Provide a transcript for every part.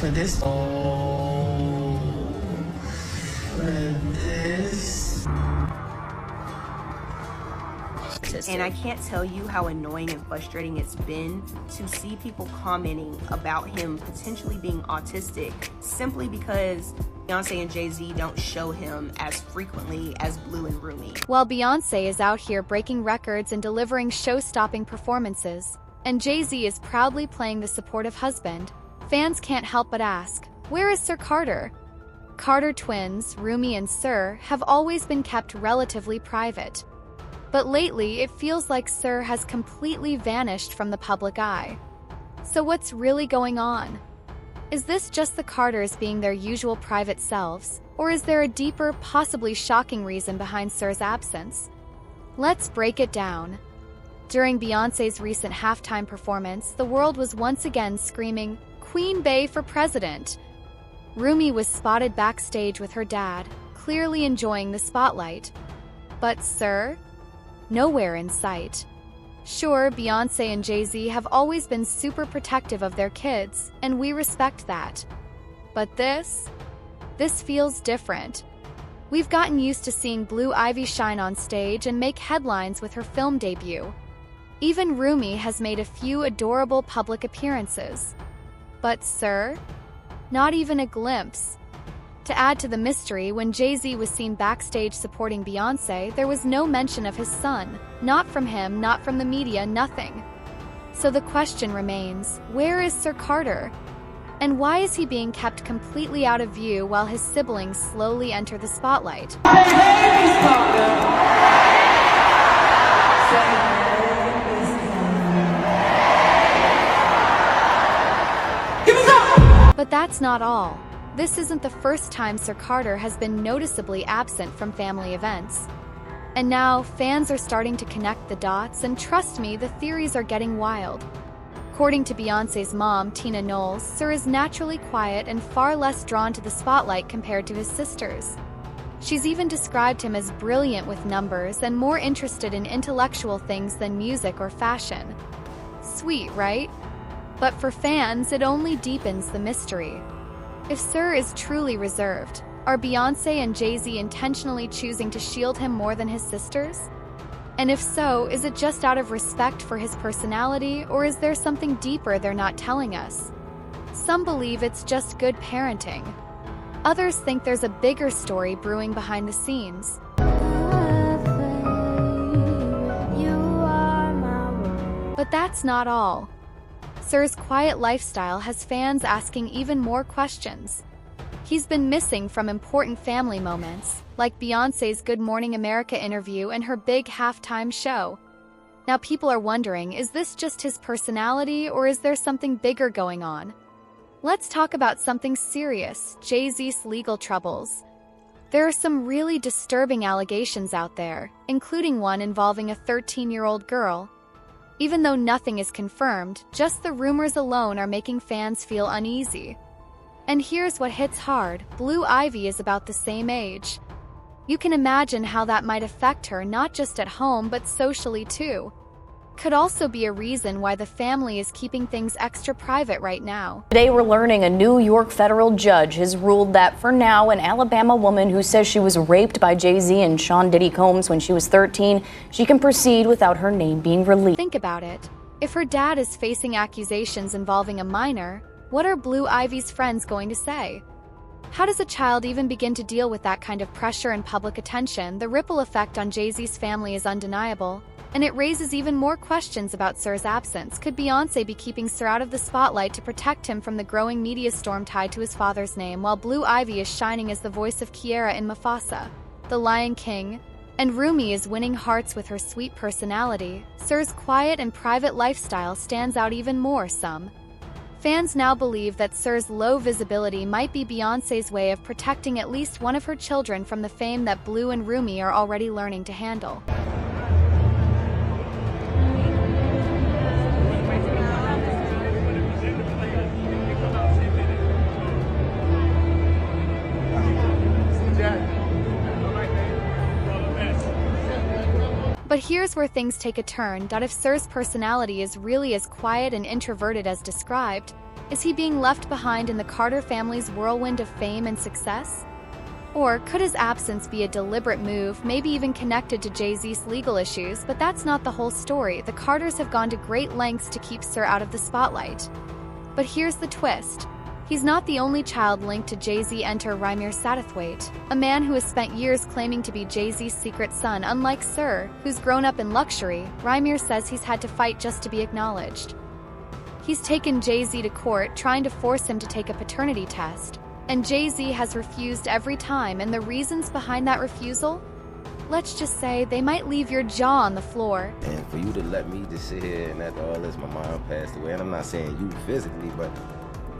for this. Oh, for this. And I can't tell you how annoying and frustrating it's been to see people commenting about him potentially being autistic simply because Beyoncé and Jay-Z don't show him as frequently as Blue and Rumi. While Beyoncé is out here breaking records and delivering show-stopping performances, and Jay-Z is proudly playing the supportive husband, fans can't help but ask, where is Sir Carter? Carter twins, Rumi and Sir, have always been kept relatively private. But lately, it feels like Sir has completely vanished from the public eye. So what's really going on? Is this just the Carters being their usual private selves, or is there a deeper, possibly shocking reason behind Sir's absence? Let's break it down. During Beyoncé's recent halftime performance, the world was once again screaming, "Queen Bey for President!" Rumi was spotted backstage with her dad, clearly enjoying the spotlight. But Sir? Nowhere in sight. Sure, Beyoncé and Jay-Z have always been super protective of their kids, and we respect that. But this feels different. We've gotten used to seeing Blue Ivy shine on stage and make headlines with her film debut. Even Rumi has made a few adorable public appearances. But Sir? Not even a glimpse. To add to the mystery, when Jay-Z was seen backstage supporting Beyoncé, there was no mention of his son. Not from him, not from the media, nothing. So the question remains, where is Sir Carter? And why is he being kept completely out of view while his siblings slowly enter the spotlight? But that's not all. This isn't the first time Sir Carter has been noticeably absent from family events. And now, fans are starting to connect the dots, and trust me, the theories are getting wild. According to Beyoncé's mom, Tina Knowles, Sir is naturally quiet and far less drawn to the spotlight compared to his sisters. She's even described him as brilliant with numbers and more interested in intellectual things than music or fashion. Sweet, right? But for fans, it only deepens the mystery. If Sir is truly reserved, are Beyoncé and Jay-Z intentionally choosing to shield him more than his sisters? And if so, is it just out of respect for his personality, or is there something deeper they're not telling us? Some believe it's just good parenting. Others think there's a bigger story brewing behind the scenes. But that's not all. Sir's quiet lifestyle has fans asking even more questions. He's been missing from important family moments, like Beyoncé's Good Morning America interview and her big halftime show. Now people are wondering, is this just his personality, or is there something bigger going on? Let's talk about something serious, Jay-Z's legal troubles. There are some really disturbing allegations out there, including one involving a 13-year-old girl. Even though nothing is confirmed, just the rumors alone are making fans feel uneasy. And here's what hits hard, Blue Ivy is about the same age. You can imagine how that might affect her not just at home but socially too. Could also be a reason why the family is keeping things extra private right now. Today we're learning a New York federal judge has ruled that for now an Alabama woman who says she was raped by Jay-Z and Sean Diddy Combs when she was 13, she can proceed without her name being released. Think about it. If her dad is facing accusations involving a minor, what are Blue Ivy's friends going to say? How does a child even begin to deal with that kind of pressure and public attention? The ripple effect on Jay-Z's family is undeniable. And it raises even more questions about Sir's absence. Could Beyoncé be keeping Sir out of the spotlight to protect him from the growing media storm tied to his father's name, while Blue Ivy is shining as the voice of Kiara in Mufasa, The Lion King, and Rumi is winning hearts with her sweet personality? Sir's quiet and private lifestyle stands out even more. Some fans now believe that Sir's low visibility might be Beyoncé's way of protecting at least one of her children from the fame that Blue and Rumi are already learning to handle. But here's where things take a turn. If Sir's personality is really as quiet and introverted as described, Is he being left behind in the Carter family's whirlwind of fame and success? Or could his absence be a deliberate move, maybe even connected to Jay-Z's legal issues? But that's not the whole story. The Carters have gone to great lengths to keep Sir out of the spotlight. But here's the twist. He's not the only child linked to Jay-Z. Enter Rymir Satterthwaite, a man who has spent years claiming to be Jay-Z's secret son. Unlike Sir, who's grown up in luxury, Rymir says he's had to fight just to be acknowledged. He's taken Jay-Z to court, trying to force him to take a paternity test. And Jay-Z has refused every time, and the reasons behind that refusal? Let's just say they might leave your jaw on the floor. And for you to let me just sit here and after all this, my mom passed away, and I'm not saying you physically, but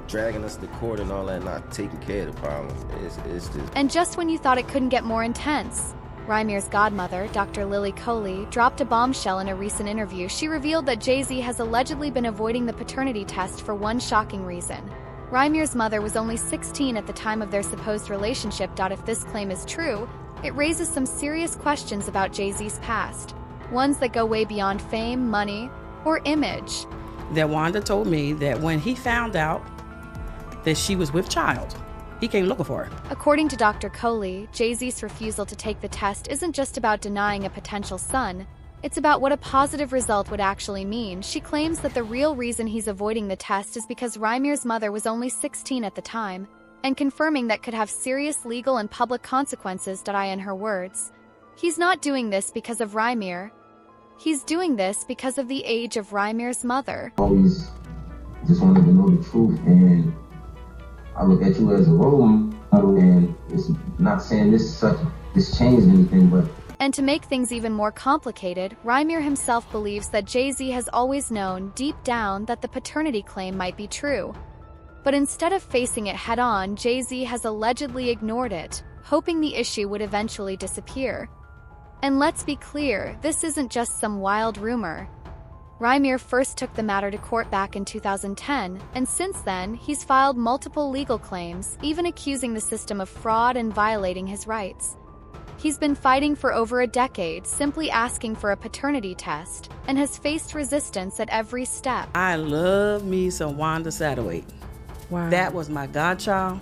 dragging us to court and all that, not taking care of the problem, it's just... And just when you thought it couldn't get more intense, Rymir's godmother, Dr. Lily Coley, dropped a bombshell in a recent interview. She revealed that Jay-Z has allegedly been avoiding the paternity test for one shocking reason. Rymir's mother was only 16 at the time of their supposed relationship. If this claim is true, it raises some serious questions about Jay-Z's past. Ones that go way beyond fame, money, or image. That Wanda told me that when he found out that she was with child, he came looking for her. According to Dr. Coley, Jay-Z's refusal to take the test isn't just about denying a potential son. It's about what a positive result would actually mean. She claims that the real reason he's avoiding the test is because Rymir's mother was only 16 at the time, and confirming that could have serious legal and public consequences. In her words, he's not doing this because of Rymir. He's doing this because of the age of Rymir's mother. Always just wanted to know the truth, and I look at you as a role model, and it's not saying this changed anything, but... And to make things even more complicated, Rymir himself believes that Jay-Z has always known, deep down, that the paternity claim might be true. But instead of facing it head-on, Jay-Z has allegedly ignored it, hoping the issue would eventually disappear. And let's be clear, this isn't just some wild rumor. Rymir first took the matter to court back in 2010, and since then, he's filed multiple legal claims, even accusing the system of fraud and violating his rights. He's been fighting for over a decade, simply asking for a paternity test, and has faced resistance at every step. I love me some Wanda Satterthwaite. Wow. That was my godchild.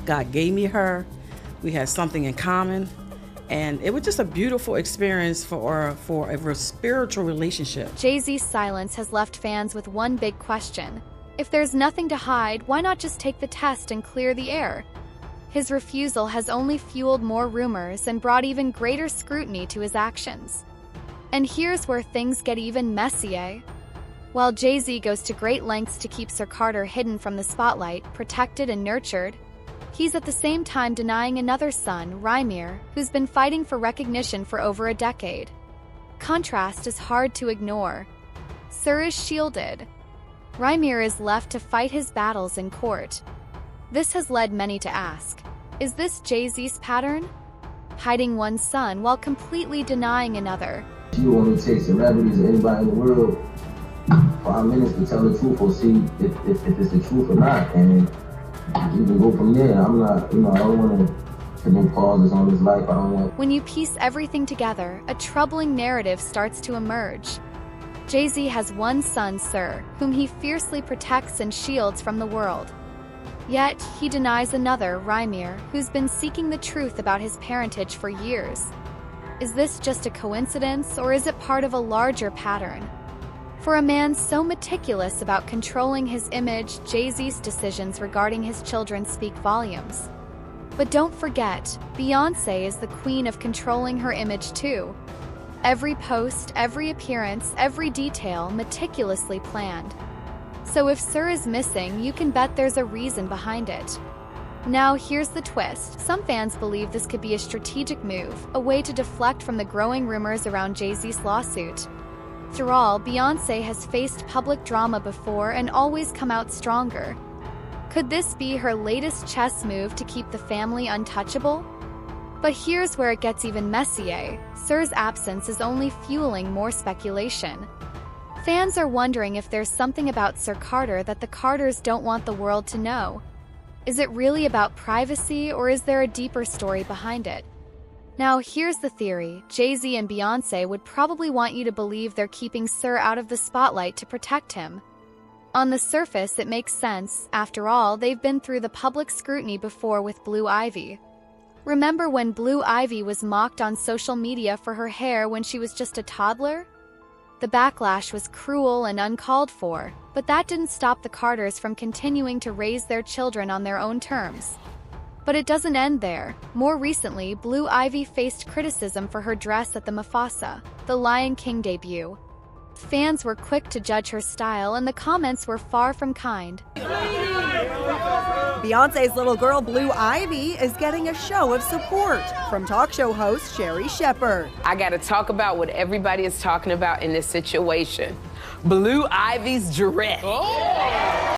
God gave me her. We had something in common. And it was just a beautiful experience for a spiritual relationship. Jay-Z's silence has left fans with one big question. If there's nothing to hide, why not just take the test and clear the air? His refusal has only fueled more rumors and brought even greater scrutiny to his actions. And here's where things get even messier. While Jay-Z goes to great lengths to keep Sir Carter hidden from the spotlight, protected and nurtured, he's at the same time denying another son, Rymir, who's been fighting for recognition for over a decade. Contrast is hard to ignore. Sir is shielded. Rymir is left to fight his battles in court. This has led many to ask, is this Jay-Z's pattern? Hiding one son while completely denying another. You only take celebrities or anybody in the world 5 minutes to tell the truth or see if it's the truth or not, and you can go from there. I'm not, I don't want to put no pauses on this life. I don't want... When you piece everything together, a troubling narrative starts to emerge. Jay-Z has one son, Sir, whom he fiercely protects and shields from the world. Yet, he denies another, Rymir, who's been seeking the truth about his parentage for years. Is this just a coincidence, or is it part of a larger pattern? For a man so meticulous about controlling his image, Jay-Z's decisions regarding his children speak volumes. But don't forget, Beyoncé is the queen of controlling her image too. Every post, every appearance, every detail meticulously planned. So if Sir is missing, you can bet there's a reason behind it. Now here's the twist. Some fans believe this could be a strategic move, a way to deflect from the growing rumors around Jay-Z's lawsuit. After all, Beyoncé has faced public drama before and always come out stronger. Could this be her latest chess move to keep the family untouchable? But here's where it gets even messier. Sir's absence is only fueling more speculation. Fans are wondering if there's something about Sir Carter that the Carters don't want the world to know. Is it really about privacy, or is there a deeper story behind it? Now, here's the theory. Jay-Z and Beyoncé would probably want you to believe they're keeping Sir out of the spotlight to protect him. On the surface, it makes sense. After all, they've been through the public scrutiny before with Blue Ivy. Remember when Blue Ivy was mocked on social media for her hair when she was just a toddler? The backlash was cruel and uncalled for, but that didn't stop the Carters from continuing to raise their children on their own terms. But it doesn't end there. More recently, Blue Ivy faced criticism for her dress at the Mufasa, the Lion King debut. Fans were quick to judge her style, and the comments were far from kind. Beyoncé's little girl, Blue Ivy, is getting a show of support from talk show host Sherry Shepherd. I got to talk about what everybody is talking about in this situation. Blue Ivy's dress. Oh.